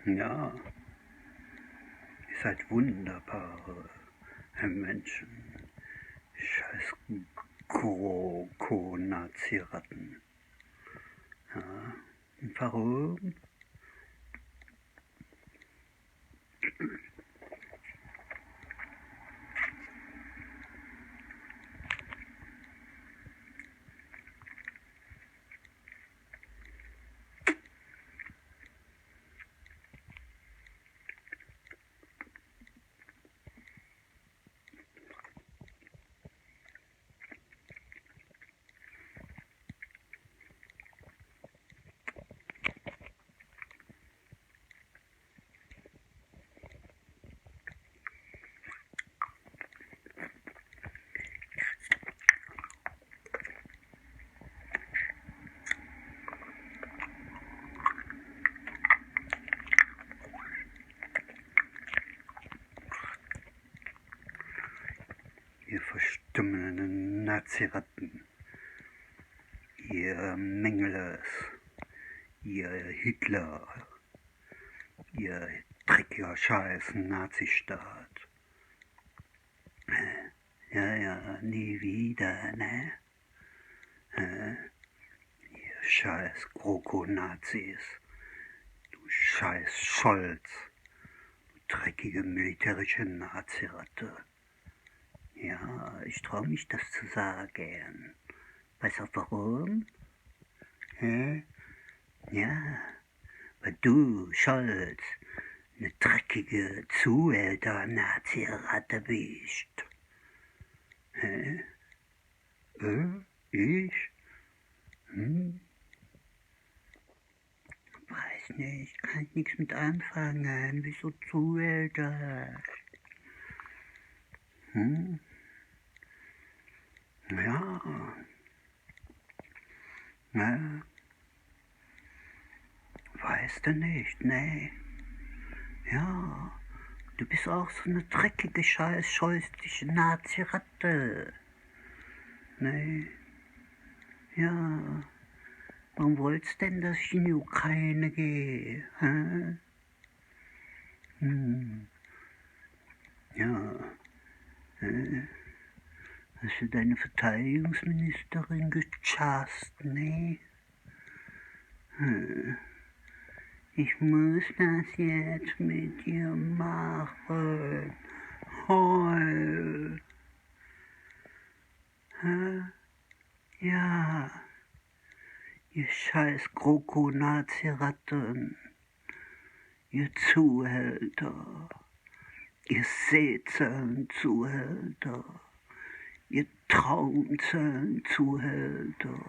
Ja, ihr seid wunderbare Menschen. Scheiß GroKo-Nazi-Ratten. Ja, und warum? Ihr verstümmelnden Nazi-Ratten, ihr Mengeles, ihr Hitler, ihr dreckiger Scheiß Nazistaat. Ja, nie wieder, ne? Ihr scheiß GroKo-Nazis, du scheiß Scholz, du dreckige militärische Nazi-Ratte. Ja, ich traue mich, das zu sagen. Weißt du warum? Ja, weil du, Scholz, eine dreckige Zuhälter-Nazi-Ratte bist. Ich? Weiß nicht, kann ich nichts mit anfangen. Wieso Zuhälter? Ja. Weißt du nicht, ne? Ja, du bist auch so eine dreckige, scheußliche Nazi-Ratte. Ne? Ja. Warum wolltest du denn, dass ich in die Ukraine gehe? Ja. Hast du deine Verteidigungsministerin gechast, ne? Ich muss das jetzt mit dir machen. Heul. Ja. Ihr scheiß GroKo-Nazi-Ratten. Ihr Zuhälter. Ihr Seezellen-Zuhälter. Ihr Traumzellen-Zuhälter.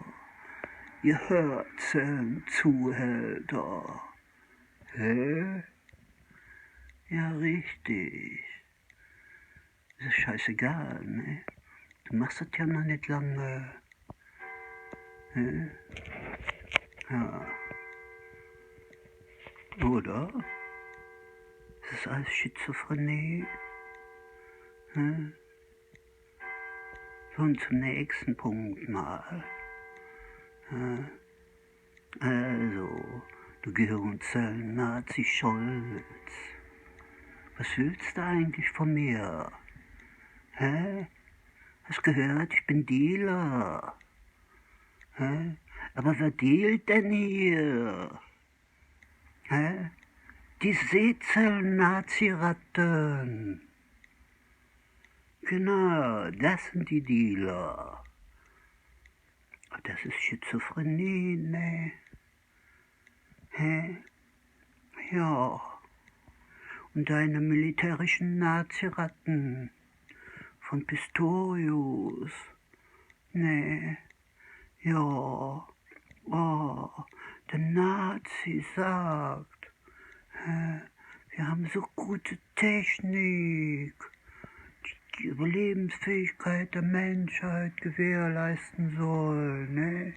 Ihr Hörzellen-Zuhälter. Ja, richtig. Das ist scheißegal, ne? Du machst das ja noch nicht lange. Ja. Oder? Das ist alles Schizophrenie. So, und zum nächsten Punkt mal. Also, du Gehirnzellen-Nazi Scholz. Was willst du eigentlich von mir? Hast gehört, ich bin Dealer. Aber wer dealt denn hier? Die Seezellen-Nazi-Ratten. Genau, das sind die Dealer. Aber das ist Schizophrenie, ne? Ja. Und deine militärischen Nazi-Ratten von Pistorius. Ne? Ja. Oh, der Nazi sagt, wir haben so gute Technik, die Überlebensfähigkeit der Menschheit gewährleisten soll, ne?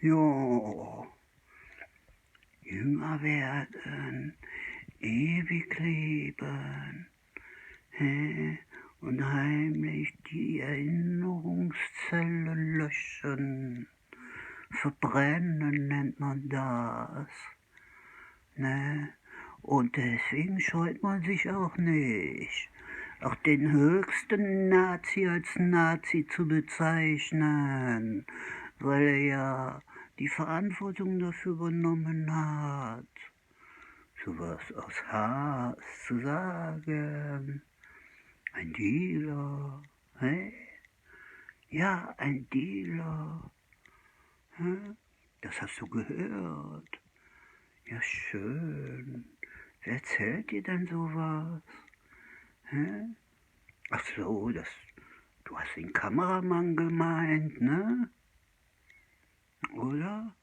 Ja. Jünger werden, ewig leben, und heimlich die Erinnerungszelle löschen. Verbrennen nennt man das, ne? Und deswegen scheut man sich auch nicht, auch den höchsten Nazi als Nazi zu bezeichnen, weil er ja die Verantwortung dafür übernommen hat, sowas aus Hass zu sagen. Ein Dealer, hä? Ja, ein Dealer. Hä? Das hast du gehört. Ja, schön. Wer erzählt dir denn sowas? Hä? Ach so, du hast den Kameramann gemeint, ne? Oder?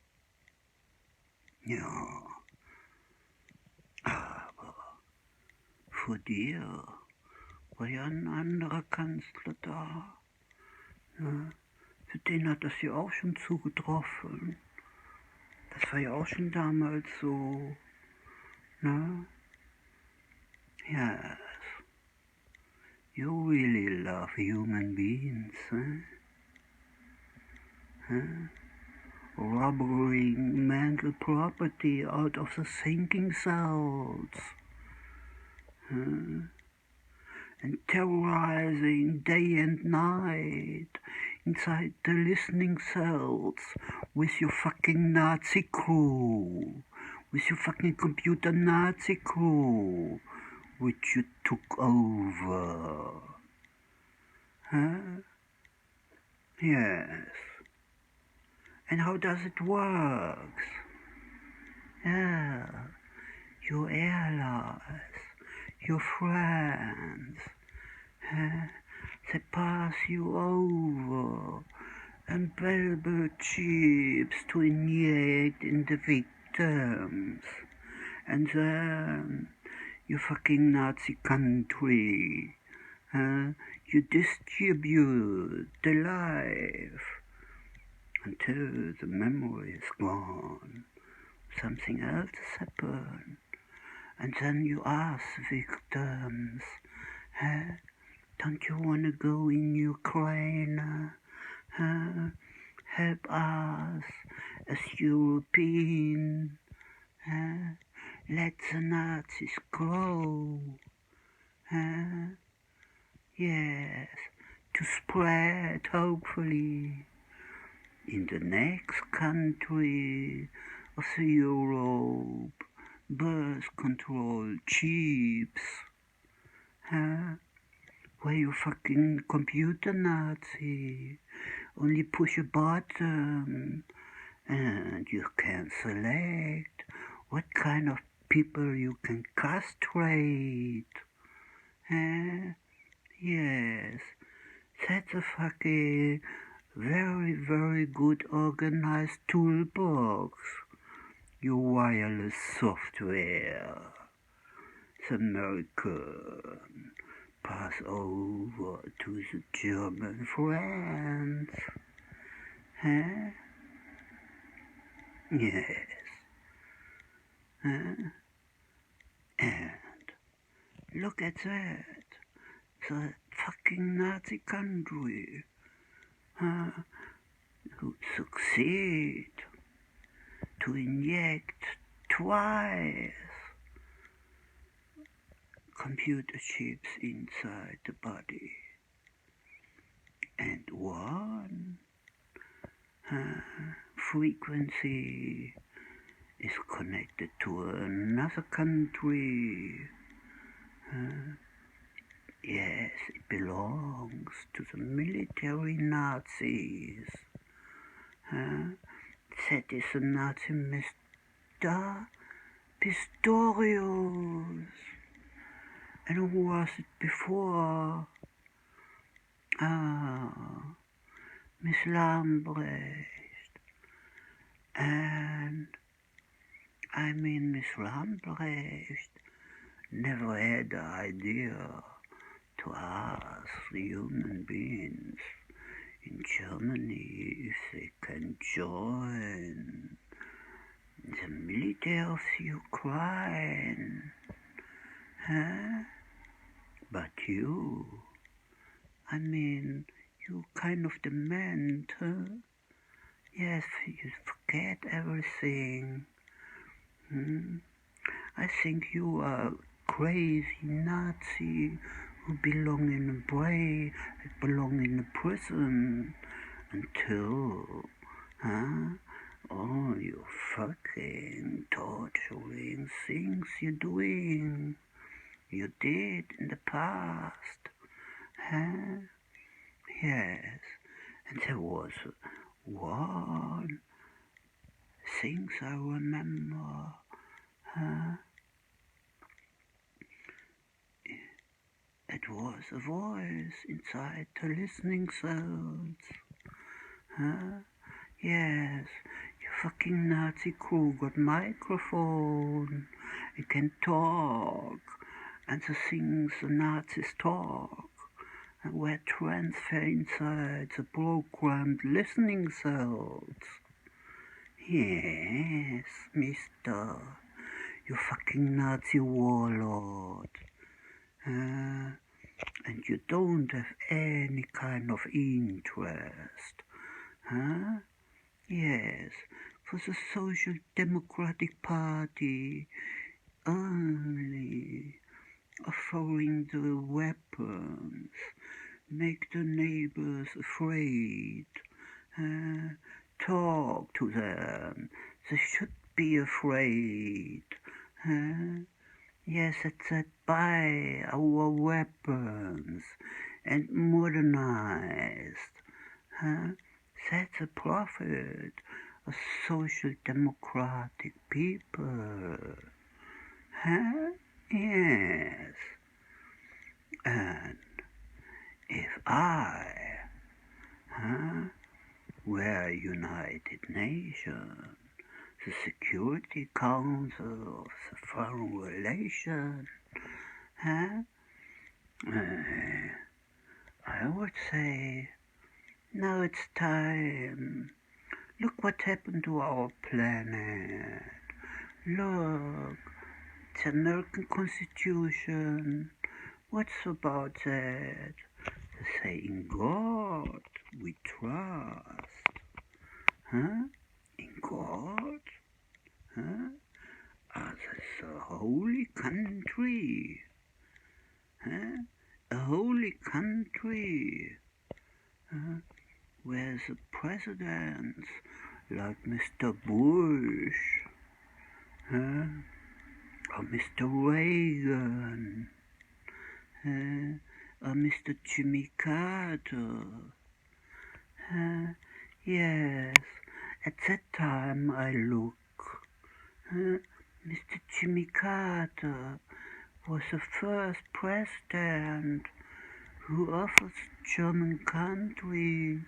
Ja. Aber vor dir war ja ein anderer Kanzler da. Ne? Für den hat das ja auch schon zugetroffen. Das war ja auch schon damals so. Ne? Yes. You really love human beings, eh? Huh? Robbing mental property out of the thinking cells. Huh? And terrorizing day and night inside the listening cells with your fucking Nazi crew. With your fucking computer Nazi crew, which you took over. Huh? Yes. And how does it work? Yeah, your allies, your friends, they pass you over and bellboat chips to inject in the victims. And then you fucking Nazi country, you distribute the life until the memory is gone. Something else has happened. And then you ask victims, don't you want to go in Ukraine? Help us as European. Let the Nazis grow. Yes, to spread, hopefully, in the next country of the Europe, birth control chips, where you fucking computer Nazi only push a button and you can select what kind of people you can castrate. Yes, that's a fucking very, very good organized toolbox. Your wireless software. The American pass over to the German friends. Yes. And look at that. The fucking Nazi country who succeed to inject twice computer chips inside the body, and one frequency is connected to another country. Yes, it belongs to the military Nazis. That is the Nazi Mr. Pistorius. And who was it before? Miss Lambrecht. And I mean, Miss Lambrecht never had the idea to ask the human beings in Germany if they can join the military of Ukraine. But you, I mean, you kind of dement, Yes, you forget everything. I think you are a crazy Nazi who belong in a prison until, all you fucking torturing things you did in the past, huh? Yes, and there was one things I remember, huh? It was a voice inside the listening cells, huh? Yes, you fucking Nazi crew got microphone. You can talk, and the things the Nazis talk, and were transferred inside the programmed listening cells. Yes, mister, you fucking Nazi warlord. And you don't have any kind of interest, huh? Yes, for the Social Democratic Party only offering the weapons, make the neighbors afraid, talk to them, they should be afraid, yes, it said buy our weapons and modernized, that's a profit of social democratic people, yes, and if I, were United Nations, the Security Council of the Foreign Relations, I would say, now it's time. Look what happened to our planet. Look, the American Constitution. What's about that? They say in God we trust. In God? That's a holy country. A holy country. Where the presidents like Mr. Bush, or Mr. Reagan, or Mr. Jimmy Carter. Yes, at that time I look. Mr. Jimmy Carter was the first president who offers German country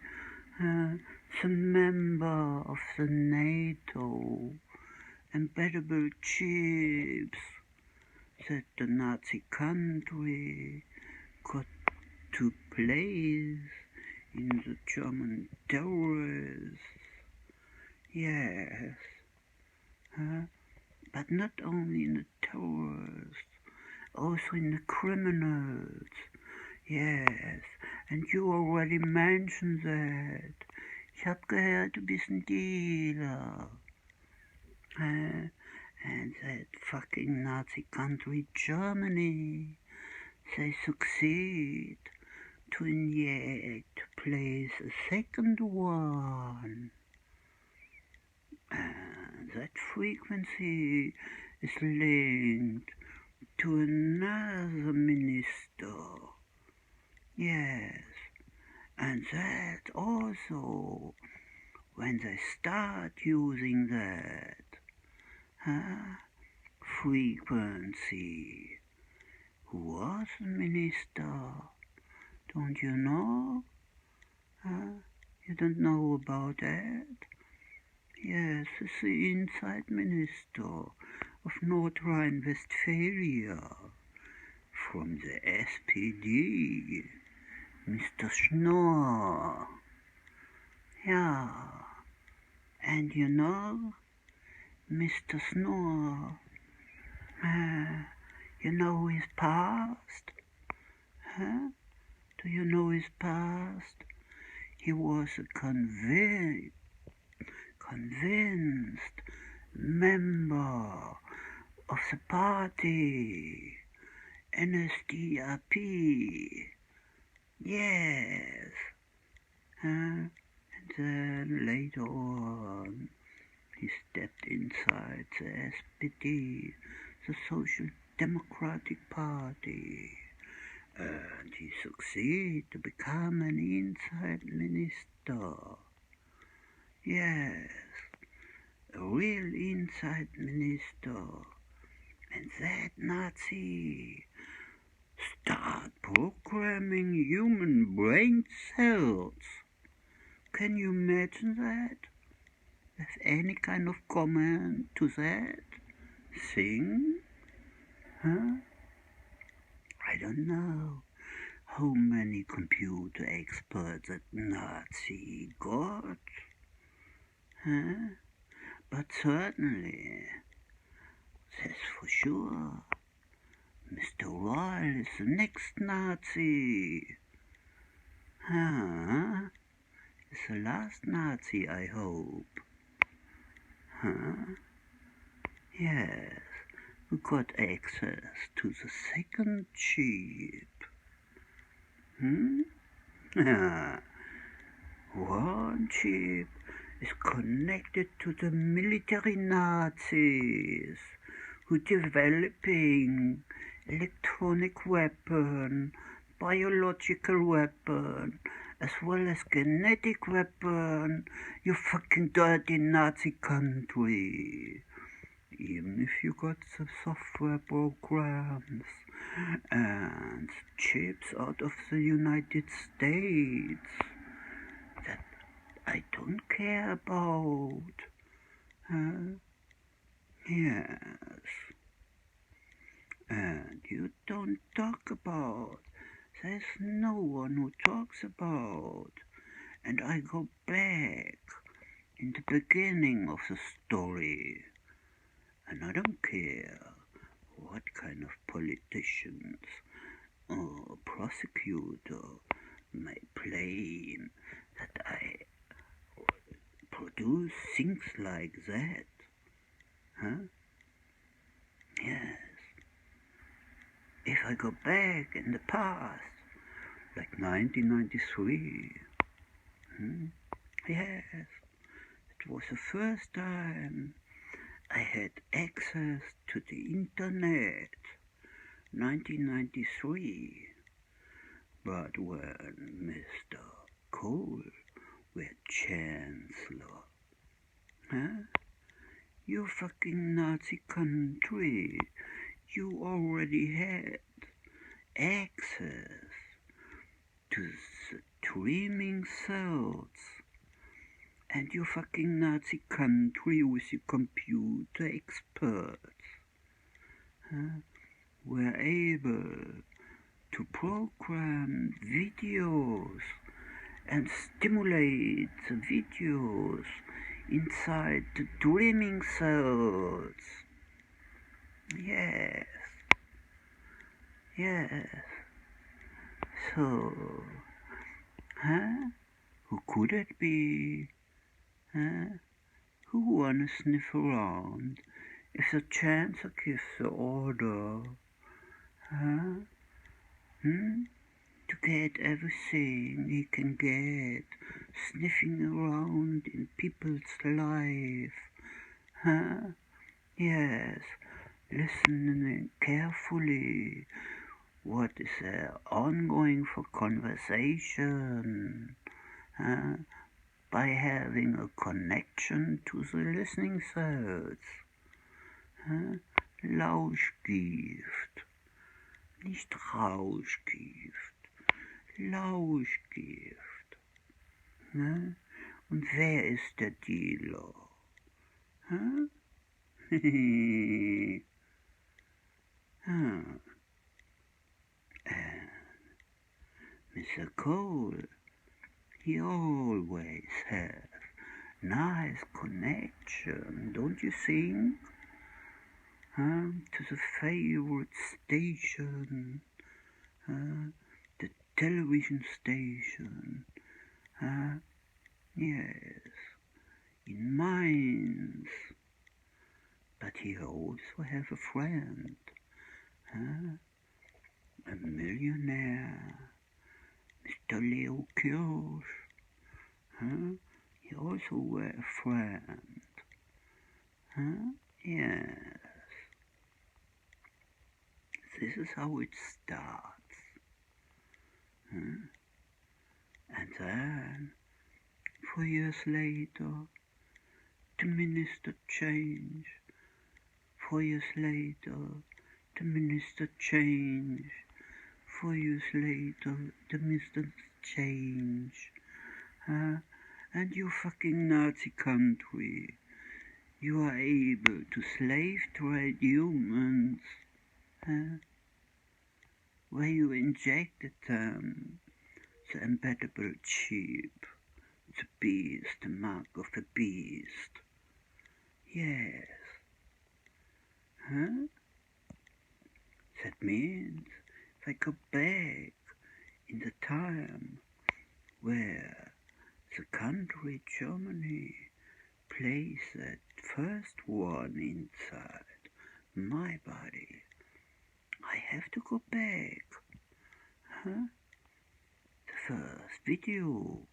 the member of the NATO embeddable chips that the Nazi country got to place in the German terrorists. Yes, but not only in the terrorists, also in the criminals. Yes, and you already mentioned that. Ich hab gehört, du bist ein Dealer. And that fucking Nazi country Germany, they succeed to inject, to place a second one. And that frequency is linked to another minister. Yes, and that also, when they start using that frequency, who was the minister? Don't you know? You don't know about that? Yes, it's the inside minister of North Rhine-Westphalia from the SPD, Mr. Schnorr. Yeah, and you know, Mr. Schnorr, you know his past? Do you know his past? He was a convinced member of the party, NSDAP, yes. And then later on, he stepped inside the SPD, the Social Democratic Party, and he succeeded to become an inside minister. Yes, a real inside minister. And that Nazi start programming human brain cells. Can you imagine that? Have any kind of comment to that thing? Huh? I don't know how many computer experts that Nazi got. Huh? But certainly, that's for sure, Mr. Royal is the next Nazi. Huh? It's the last Nazi, I hope. Huh? Yes, we got access to the second chip. One chip is connected to the military Nazis who developing electronic weapon, biological weapon, as well as genetic weapon, you fucking dirty Nazi country. Even if you got the software programs and chips out of the United States that I don't care about. Yes. And you don't talk about. There's no one who talks about. And I go back in the beginning of the story. And I don't care what kind of politicians or prosecutor may claim that I produce things like that. Yes. If I go back in the past, like 1993, yes, it was the first time I had access to the internet, 1993, but when Mr. Kohl were Chancellor, you fucking Nazi country, you already had access to the streaming cells, and you fucking Nazi country with your computer experts were able to program videos and stimulate the videos inside the dreaming cells. Yes. Yes. So, who could it be? Who wanna sniff around if the Chancellor gives the order? To get everything he can get, sniffing around in people's life. Yes, listening carefully. What is there ongoing for conversation? By having a connection to the listening cells. Lauschgift. Nicht Rauschgift. Lauschgift. Und wer ist der Dealer? Mr. Cole, he always has nice connection, don't you think? To the favorite station, the television station, yes, in Mainz. But he also have a friend, huh? A millionaire, Mr. Leo Kirsch, huh? He also were a friend, huh? Yes, this is how it starts, huh? And then, 4 years later, the minister changed. 4 years later, the minister changed. 4 years later, the minister changed. And you fucking Nazi country, you are able to slave trade humans, where you injected them the embeddable chip, the beast, the mark of the beast. Yes. Huh? That means they go back in the time where the country Germany placed that first one inside my body. I have to go back. Huh? The first video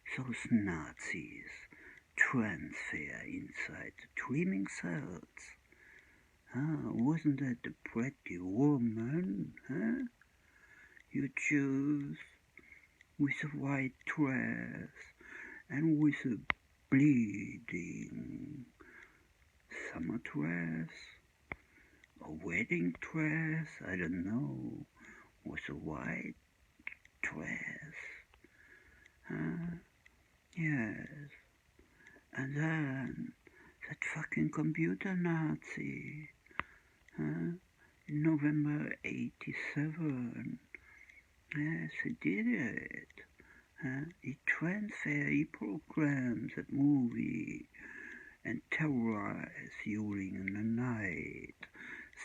shows Nazis transfer inside the dreaming cells. Wasn't that a pretty woman, huh? You choose with a white dress and with a bleeding summer dress, a wedding dress, I don't know, with a white dress, yes, and then that fucking computer Nazi, in November 87, yes, he did it. He transferred, he programmed that movie and terrorized you in the night,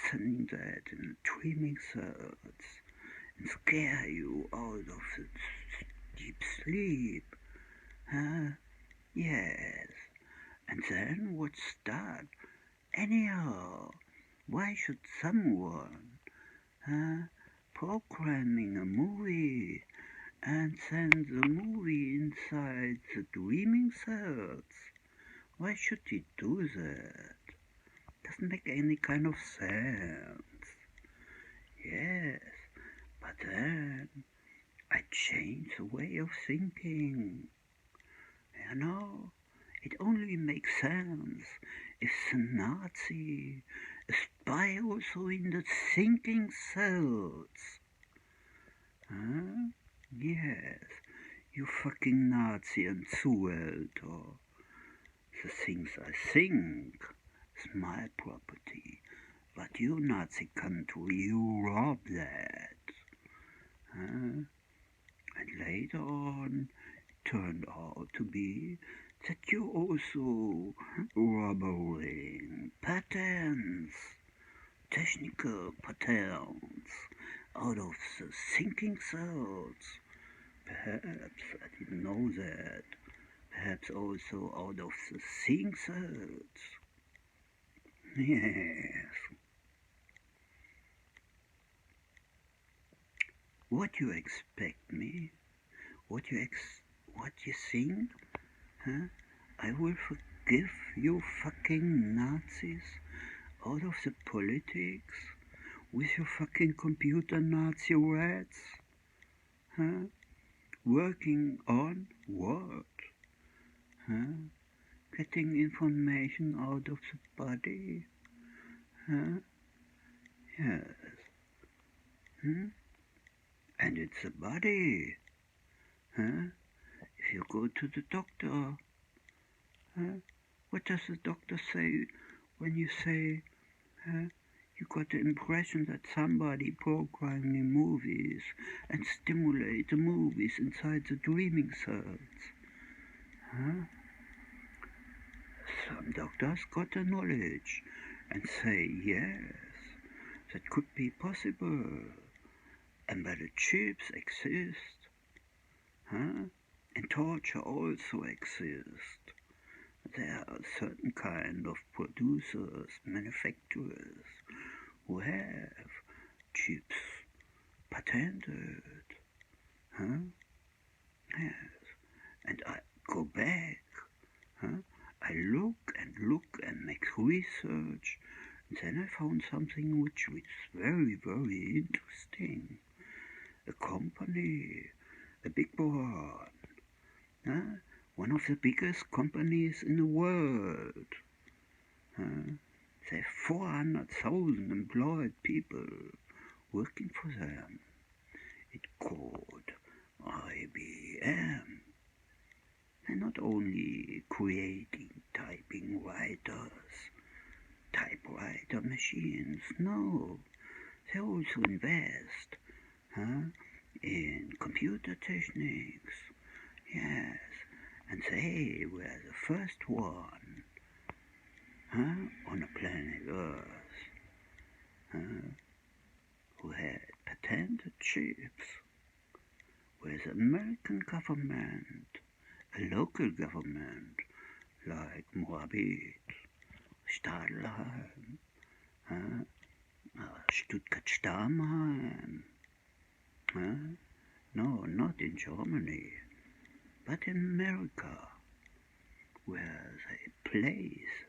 sending that in dreaming cells and scare you out of the deep sleep. Yes. And then what's that? Anyhow, why should someone programming a movie and send the movie inside the dreaming cells? Why should he do that? Doesn't make any kind of sense. Yes, but then I changed the way of thinking. You know, it only makes sense if the Nazi a spy also in the thinking cells. Yes, you fucking Nazi and Zuhälter. The things I think is my property, but you Nazi country, you rob that. And later on, it turned out to be that you also robbing patents, technical patents, out of the thinking cells. Perhaps I didn't know that. Perhaps also out of the seeing cells. Yes. What you expect me? What you think? I will forgive you fucking Nazis out of the politics with your fucking computer Nazi rats? Working on what? Getting information out of the body? Yes. And it's the body. If you go to the doctor, what does the doctor say when you say you got the impression that somebody programming movies and stimulate the movies inside the dreaming cells? Some doctors got the knowledge and say yes, that could be possible. Embedded chips exist, and torture also exists. There are certain kind of producers, manufacturers, who have chips patented, huh? Yes. And I go back, huh? I look and make research, and then I found something which was very, very interesting. A company, a big one, huh? One of the biggest companies in the world. Huh? They have 400,000 employed people working for them. It's called IBM. They're not only creating typing writers, typewriter machines, no. They also invest, in computer techniques, yes. And they were the first one, on the planet Earth, who had patented chips, where the American government, a local government like Moabit, Stadelheim, Stuttgart-Stammheim, no, not in Germany, but in America, where they place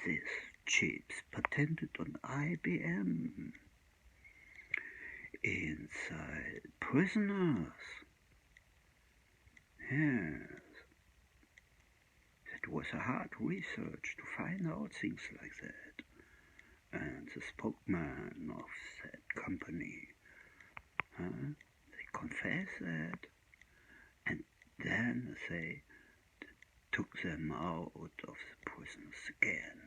these chips patented on IBM inside prisoners. Yes, that was a hard research to find out things like that. And the spokesman of that company, they confess that, and then they took them out of the prisons again.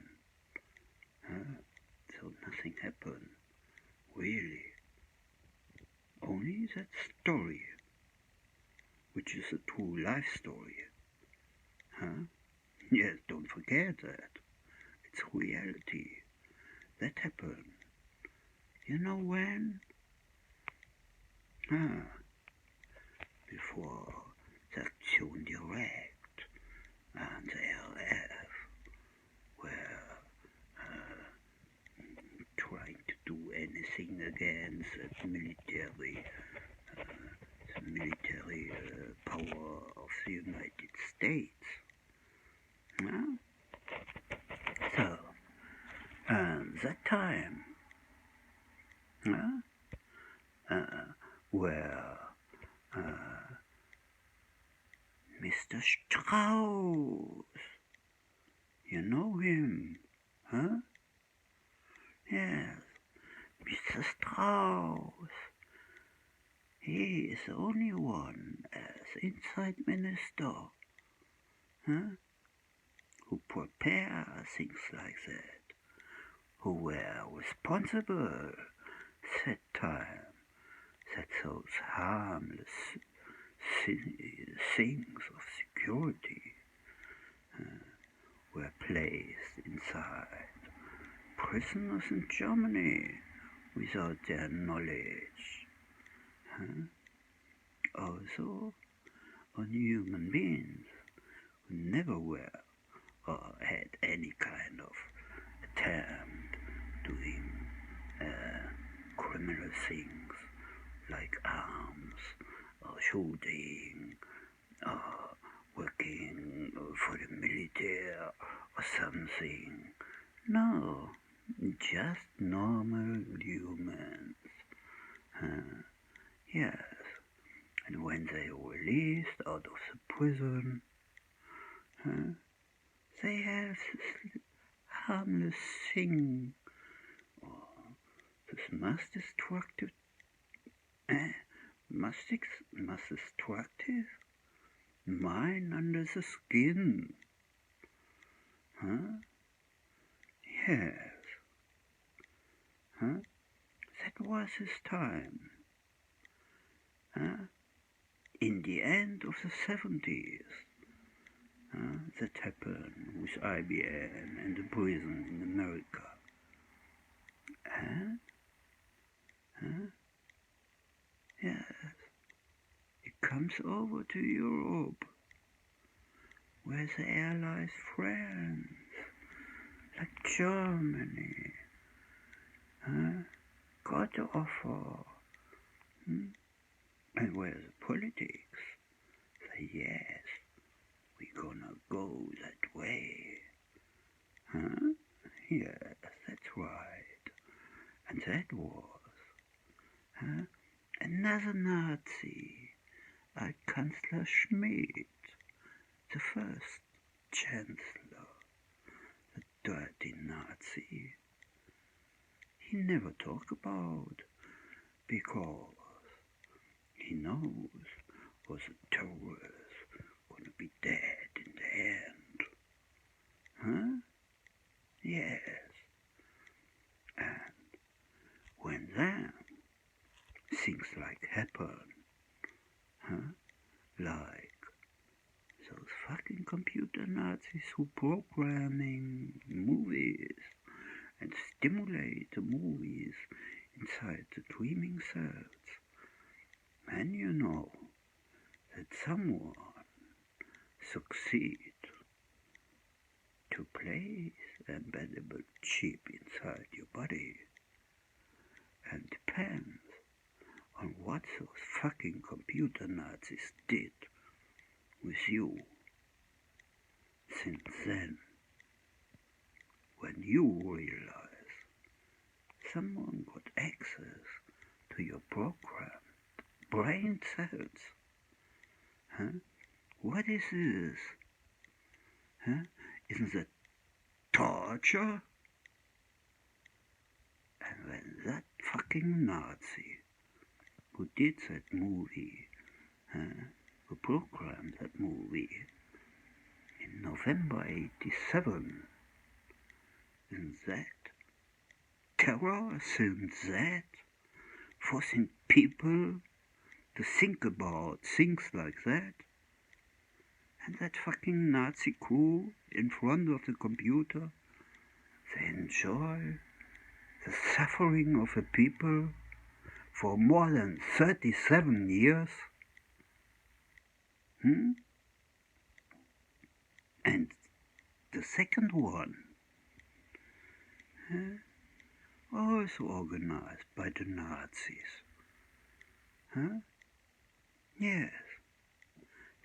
So nothing happened, really. Only that story, which is a true life story. Yes, don't forget that. It's reality. That happened. You know when? Before the Aktion Direct and the RF were trying to do anything against the military power of the United States. So, that time, where Mr. Strauss, you know him, Yes, Mr. Strauss. He is the only one as inside minister, who prepare things like that, who were responsible that time, that those harmless things of security were placed inside prisoners in Germany without their knowledge. Also on human beings who never were or had any kind of attempt doing criminal things like arms or shooting or working for the military or something. No, just normal humans. Yes, and when they were released out of the prison, they have this harmless thing, or this mass destructive mine under the skin. Yes. That was his time. In the end of the 70s, that happened with IBM and the prison in America. Yes. It comes over to Europe where the allies friends, like Germany, got to offer, and where the politics say yes, we're gonna go that way, yes, that's right, and that was, another Nazi, Kansler Schmidt, the first Chancellor, the dirty Nazi. He never talked about, because he knows was the terrorists gonna be dead in the end. Yes. And when then things like happen, like those fucking computer Nazis who programming movies and stimulate the movies inside the dreaming cells, and you know that someone succeed to place an embeddable chip inside your body, and depends on what those fucking computer Nazis did with you. Since then, when you realize someone got access to your programmed brain cells, what is this? Isn't that torture? And when that fucking Nazi who did that movie, who programmed that movie in November 87, isn't that terror? Isn't that forcing people to think about things like that? And that fucking Nazi crew in front of the computer, they enjoy the suffering of the people for more than 37 years? And the second one, also organized by the Nazis. Yes,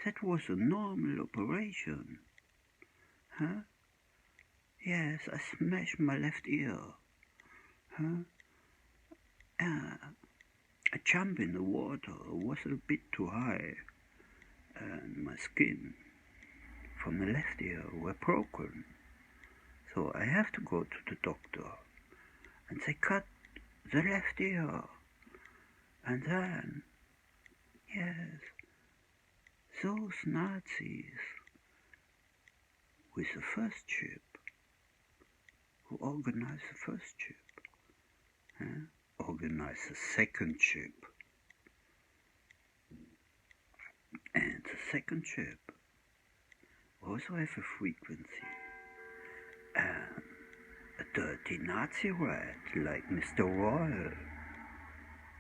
that was a normal operation. Yes, I smashed my left ear. I jumped in the water, was a bit too high, and my skin from the left ear were broken. So I have to go to the doctor, and they cut the left ear. And then, yes, those Nazis with the first chip, who organized the first chip, organized the second chip. And the second chip also has a frequency. And a dirty Nazi rat like Mr. Royal.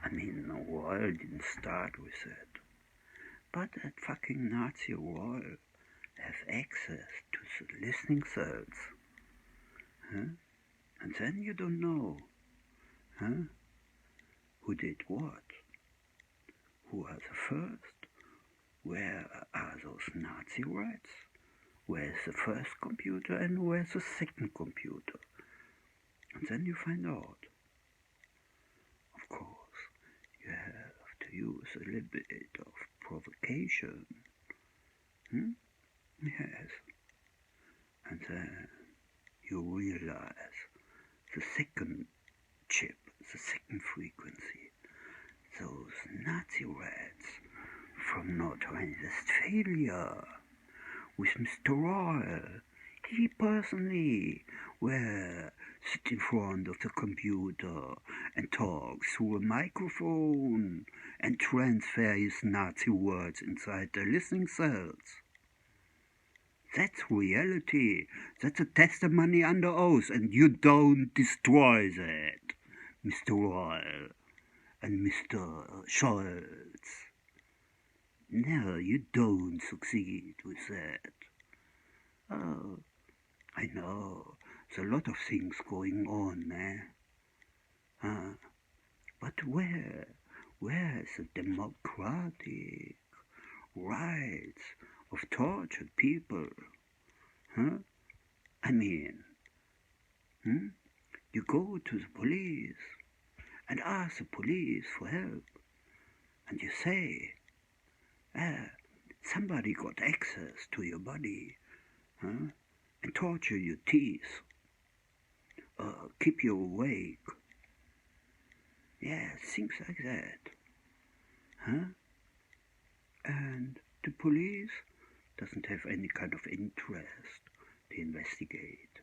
I mean, no, Royal didn't start with it. But that fucking Nazi Royal has access to the listening cells. And then you don't know who did what. Who are the first? Where are those Nazi rats? Where's the first computer and where's the second computer? And then you find out. Of course, you have to use a little bit of provocation. Yes. And then you realize the second chip, the second frequency, those Nazi rats from North Rhine-Westphalia with Mr. Royal. He personally will sit in front of the computer and talk through a microphone and transfer his Nazi words inside the listening cells. That's reality. That's a testimony under oath, and you don't destroy that, Mr. Royal and Mr. Scholz. No, you don't succeed with that. Oh, I know. There's a lot of things going on, but where's the democratic rights of tortured people? Huh? I mean, you go to the police and ask the police for help, and you say, somebody got access to your body, and torture your teeth, keep you awake. Yeah, things like that. And the police doesn't have any kind of interest to investigate.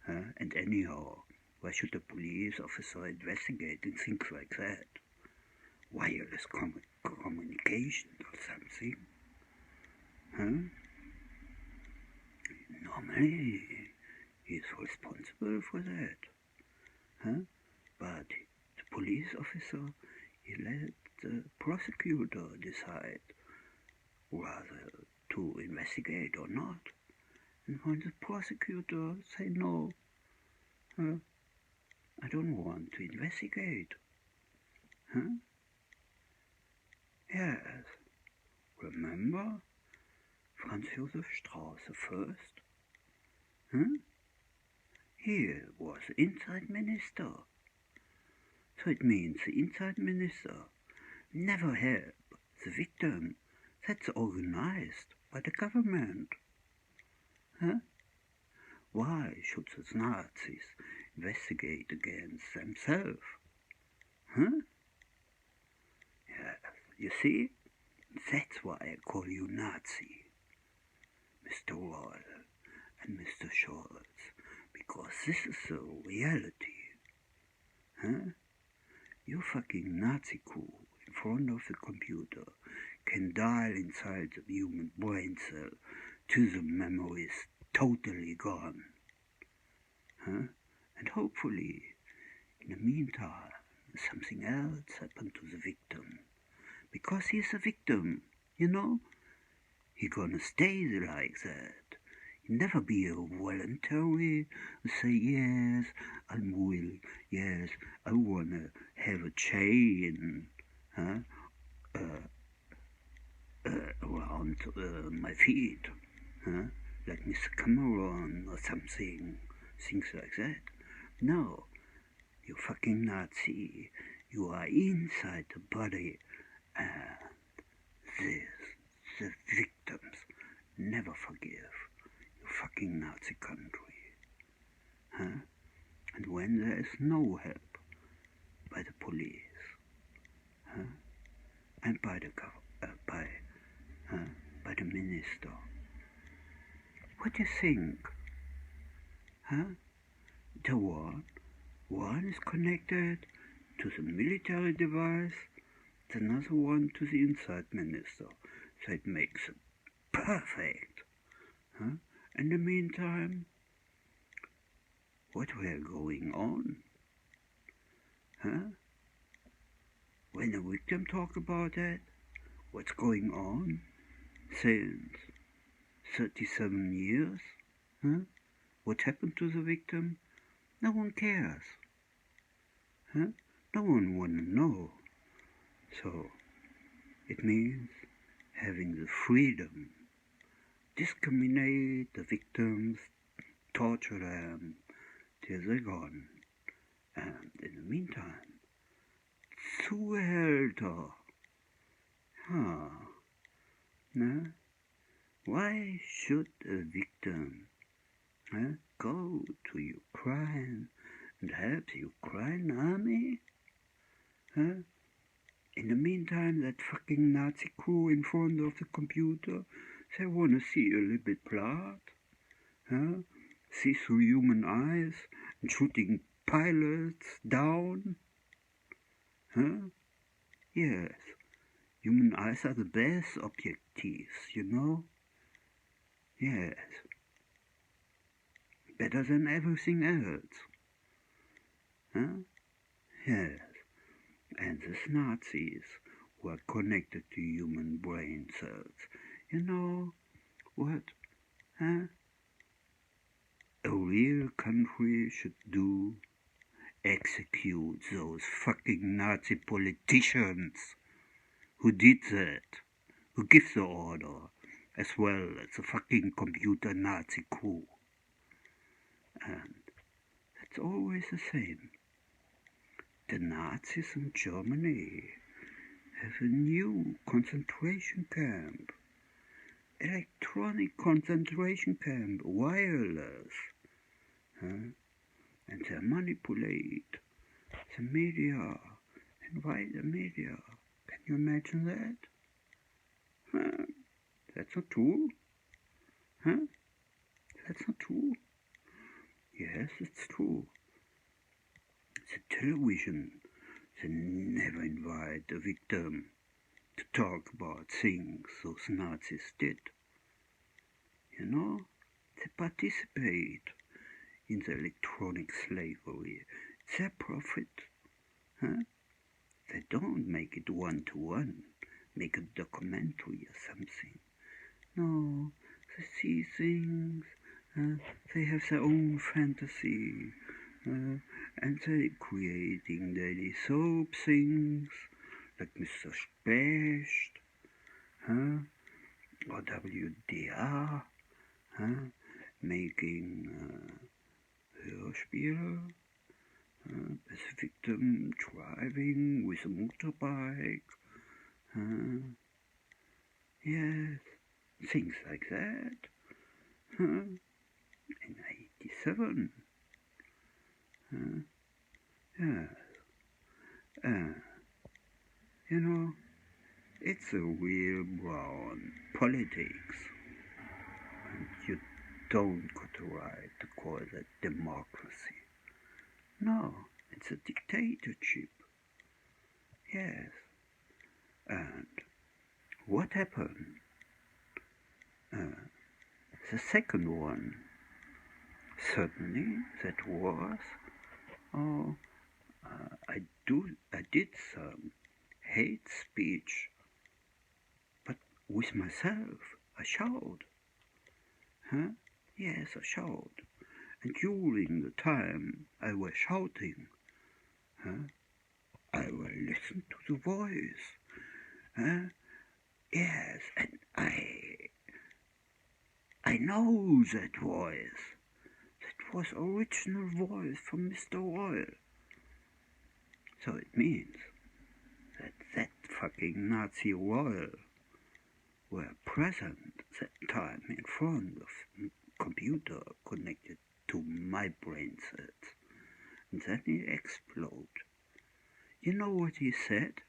And anyhow, why should a police officer investigate in things like that? Wireless communication or something? Normally, he's responsible for that. But the police officer, he let the prosecutor decide whether to investigate or not. And when the prosecutor say no, I don't want to investigate. Yes, remember Franz Josef Strauss first? He was inside minister. So it means the inside minister never help the victim that's organized by the government. Why should the Nazis investigate against themselves? Yes, you see, that's why I call you Nazi, Mr. Roll and Mr. Scholz, because this is the reality. Your fucking Nazi crew in front of the computer can dial inside the human brain cell till the memory is totally gone. And hopefully, in the meantime, something else happened to the victim. Because he's a victim, you know? He gonna stay like that. He never be a voluntary, say, yes, I'm willing, yes, I wanna have a chain, around my feet, like Mr. Cameron or something, things like that. No, you fucking Nazi, you are inside the body, and the victims never forgive you fucking Nazi country. And when there is no help by the police, and by the by the minister, what do you think? The one is connected to the military device, the another one to the inside minister. So it makes it perfect. In the meantime, what were going on? When the victim talk about that, what's going on since 37 years? What happened to the victim? No one cares. No one wanna know. So it means having the freedom, discriminate the victims, torture them till they're gone. And in the meantime, Zuhälter. Why should a victim go to Ukraine and help the Ukraine army? In the meantime, that fucking Nazi crew in front of the computer, they want to see a little bit blood, see through human eyes and shooting pilots down. Yes, human eyes are the best objectives, you know? Yes, better than everything else. Yes, and these Nazis were connected to human brain cells. You know what? a real country should do, execute those fucking Nazi politicians who did that, who give the order, as well as the fucking computer Nazi crew. And it's always the same. The Nazis in Germany have a new concentration camp, electronic concentration camp, wireless, and they manipulate the media. And why the media? Can you imagine that? That's not true? That's not true? Yes, it's true. The television, they never invite the victim to talk about things those Nazis did. You know, they participate in the electronic slavery. It's their profit. They don't make it one-to-one, make a documentary or something. No, they see things, they have their own fantasy, and they're creating daily soap things, like Mr. Specht, or WDR, making Hörspiele, as a victim driving with a motorbike, yes, things like that, in 87, yes, you know, it's a real brown politics, and you don't got the right to call that democracy. No, it's a dictatorship. Yes. And what happened? The second one, certainly, that was, I did some hate speech, but with myself, I showed. Yes, I showed. And during the time I was shouting, I will listen to the voice. Yes, and I know that voice. That was original voice from Mr. Royal. So it means that fucking Nazi Royal were present that time in front of a computer connected to my brain cells. And then he exploded. You know what he said?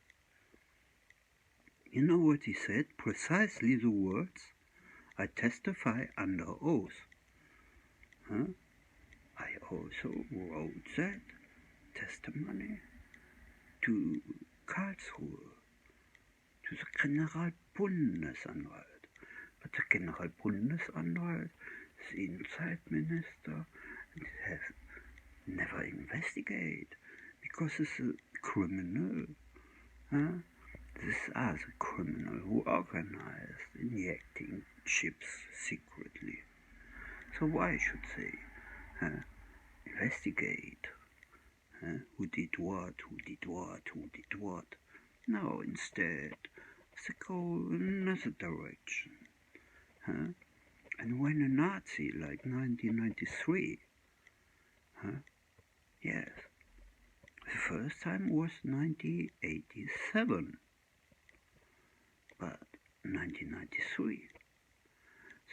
You know what he said? Precisely the words, I testify under oath. I also wrote that testimony to Karlsruhe, to the Generalbundesanwalt. But the Generalbundesanwalt is the inside minister and has never investigated because it's a criminal. These are the criminals who organized injecting chips secretly. So why should they investigate who did what, who did what, who did what? No, instead, they go another direction. And when a Nazi, like 1993, yes, the first time was 1987, but 1993,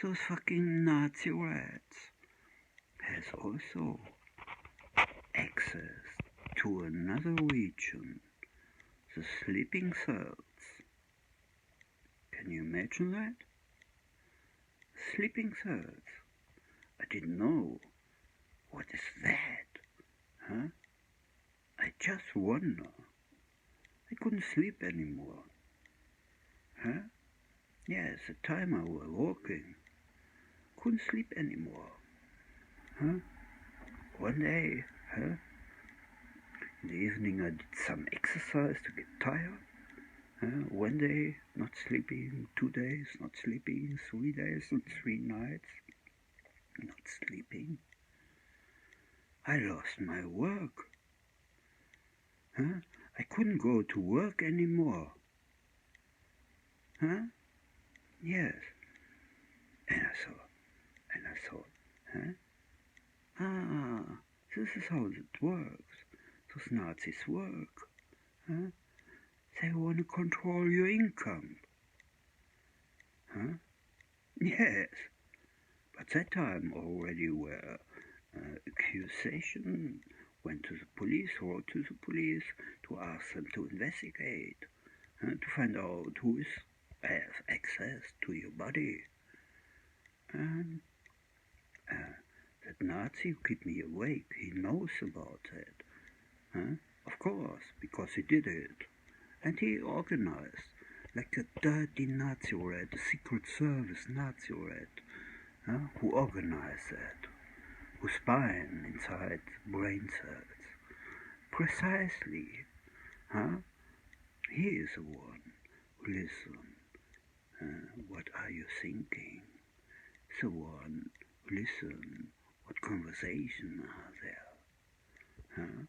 those fucking Nazi rats has also access to another region, the sleeping cells. Can you imagine that? Sleeping cells. I didn't know. What is that? I just wonder. I couldn't sleep anymore. Yes, the time I was walking. Couldn't sleep anymore. One day, in the evening I did some exercise to get tired. One day, not sleeping, 2 days, not sleeping, 3 days and 3 nights, not sleeping. I lost my work. Huh? I couldn't go to work anymore. Huh? Yes. And I thought, huh? Ah, this is how it works. Those Nazis work. Huh? They want to control your income. Huh? Yes. But that time already were accusation, went to the police, wrote to the police to ask them to investigate, to find out who has access to your body. And that Nazi who kept me awake, he knows about that. Of course, because he did it. And he organized, like a dirty Nazi rat, a Secret Service Nazi rat, who organized that, who's spying inside brain cells. Precisely. He is the one who listens. What are you thinking? The one who listens. What conversations are there?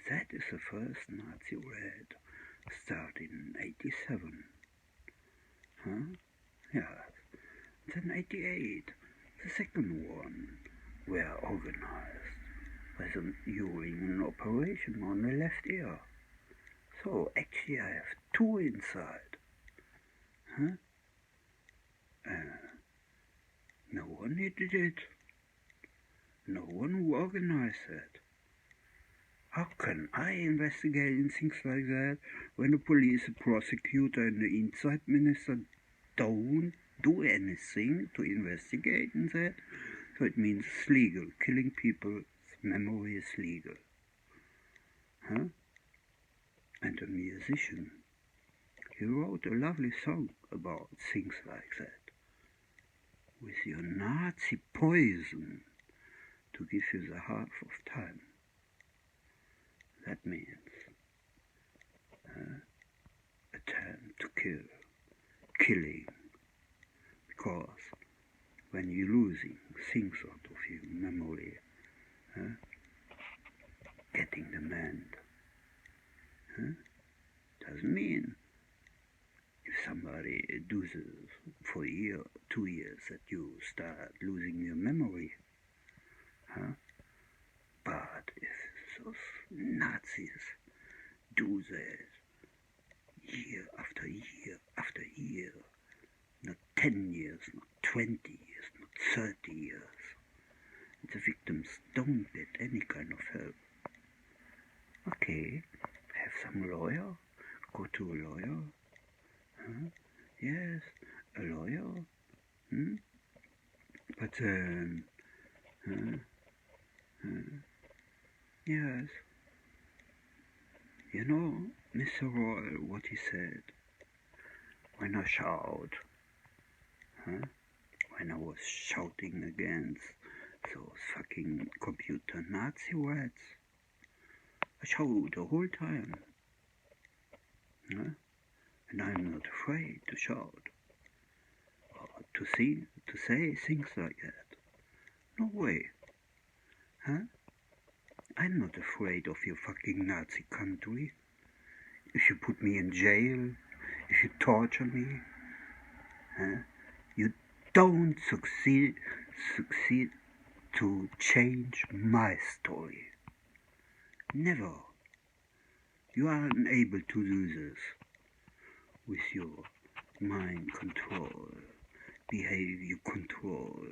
That is the first Nazi rat, started in 87. Yes. Then 88, the second one, were organized by them during an operation on the left ear. So actually I have two inside. No one did it. No one who organized it. How can I investigate in things like that when the police, the prosecutor and the inside minister don't do anything to investigate in that? So it means it's legal. Killing people's memory is legal. And a musician, he wrote a lovely song about things like that. With your Nazi poison to give you the half of time. That means attempt to kill, killing, because when you're losing things out of your memory, getting them end, doesn't mean if somebody does it for a year, 2 years, that you start losing your memory. But if those Nazis do that year after year after year, not 10 years, not 20 years, not 30 years, the victims don't get any kind of help. Okay, have some lawyer, go to a lawyer. Yes, a lawyer. But yes, you know, Mr. Royal, what he said when I shout, when I was shouting against those fucking computer Nazi rats. I shout the whole time, and I'm not afraid to shout or to say things like that. No way, I'm not afraid of your fucking Nazi country. If you put me in jail, if you torture me, you don't succeed to change my story. Never. You are unable to do this with your mind control, behavior control,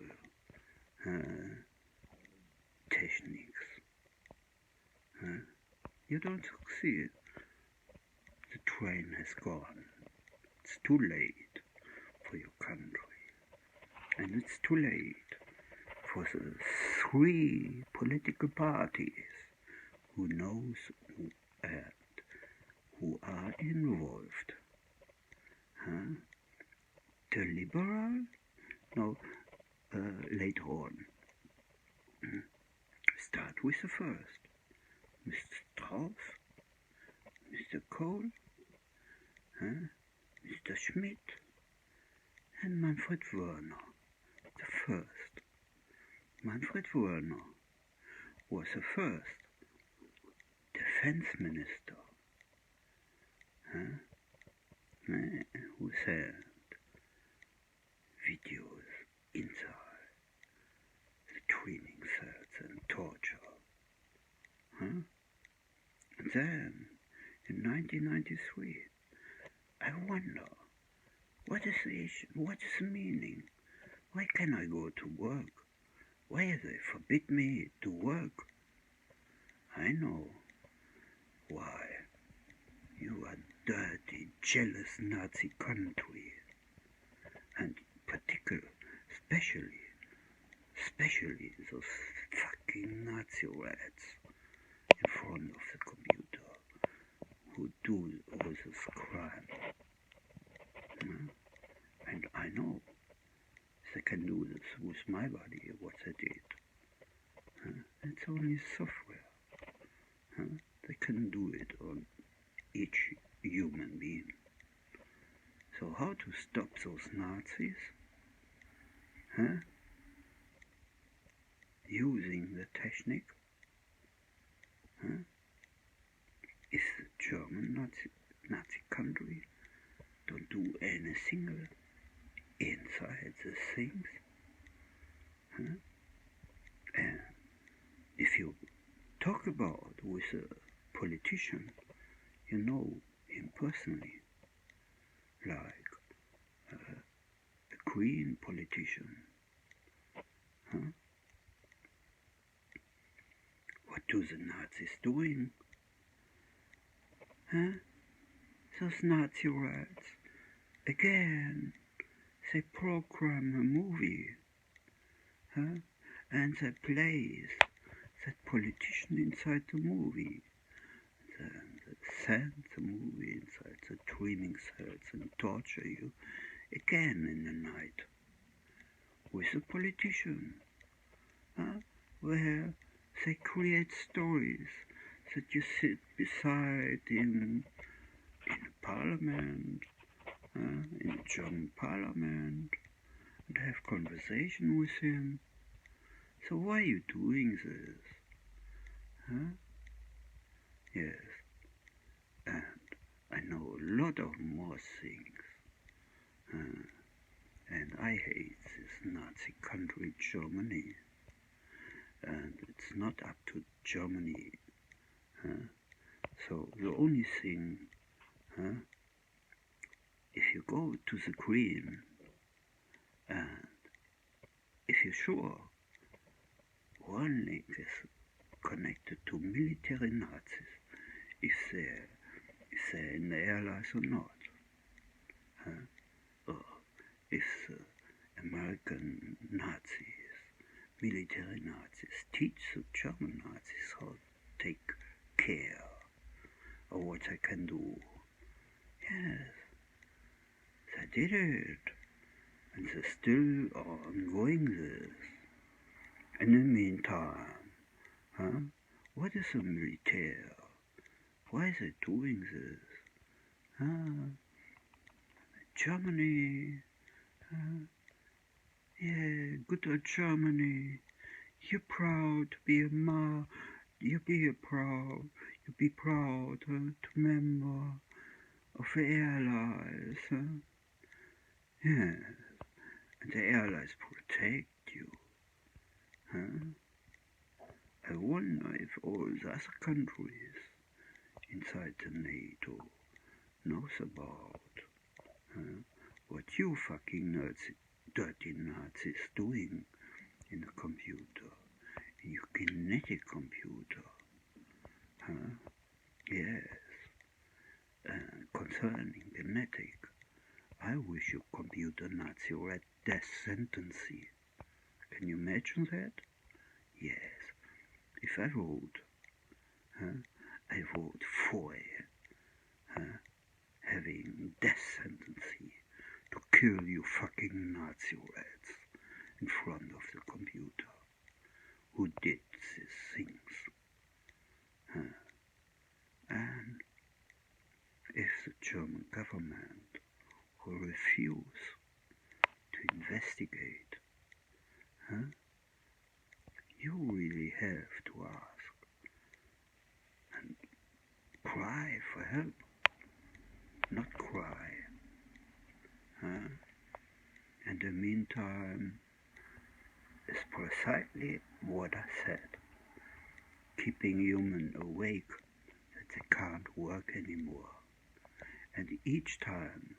techniques. You don't succeed. The train has gone. It's too late for your country. And it's too late for the 3 political parties who knows and who are involved. The liberal? No, later on. Start with the first. Mr. Strauss, Mr. Kohl, Mr. Schmidt, and Manfred Wörner. The first. Manfred Wörner was the first defense minister who sent videos inside the training cells and torture. And then, in 1993, I wonder, what is the issue? What is the meaning? Why can't I go to work? Why do they forbid me to work? I know why. You are dirty, jealous Nazi country, and especially those fucking Nazi rats in front of the computer who do all this crime. And I know they can do this with my body, what they did. It's only software. They can do it on each human being. So how to stop those Nazis? Using the technique? Is the German Nazi country don't do anything inside the things? And if you talk about with a politician, you know him personally, like a green politician. What do the Nazis doing? Those Nazi rats, again, they program a movie, and they place that politician inside the movie. Then they send the movie inside the training cells and torture you again in the night with a politician, where they create stories that you sit beside in a parliament, in the German parliament, and have conversation with him. So why are you doing this? Yes, and I know a lot of more things, and I hate this Nazi country, Germany, and it's not up to Germany. So the only thing, if you go to the Green, and if you're sure one link is connected to military Nazis, if they're in the allies or not, or if the American Nazis, military Nazis, teach the German Nazis how to take care of what they can do. Yes, they did it, and they still are ongoing this. In the meantime, what is a military? Why is it doing this? Germany, yeah, good old Germany. You're proud to be you be proud to member of the Allies. Yes, and the Allies protect you. I wonder if all the other countries inside the NATO knows about what you fucking dirty Nazis doing in the computer, in your kinetic computer. Yes, concerning kinetic, I wish your computer Nazi read death sentence. Can you imagine that? Yes. If I wrote, I wrote for having death sentence to kill you fucking Nazi rats in front of the computer who did these things. And if the German government will refuse to investigate, You really have to ask and cry for help, not cry. Huh? In the meantime, it's precisely what I said, keeping humans awake that they can't work anymore. And each time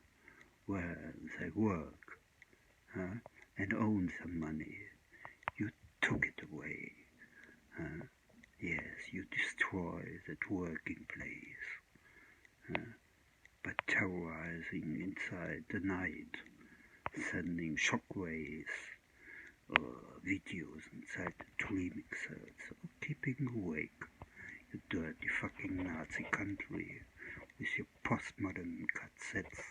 where they work and own some money, you took it away. Yes, you destroy that working place by terrorizing inside the night, sending shockwaves or videos inside the dreaming cells, or keeping awake, you dirty fucking Nazi country with your postmodern cassettes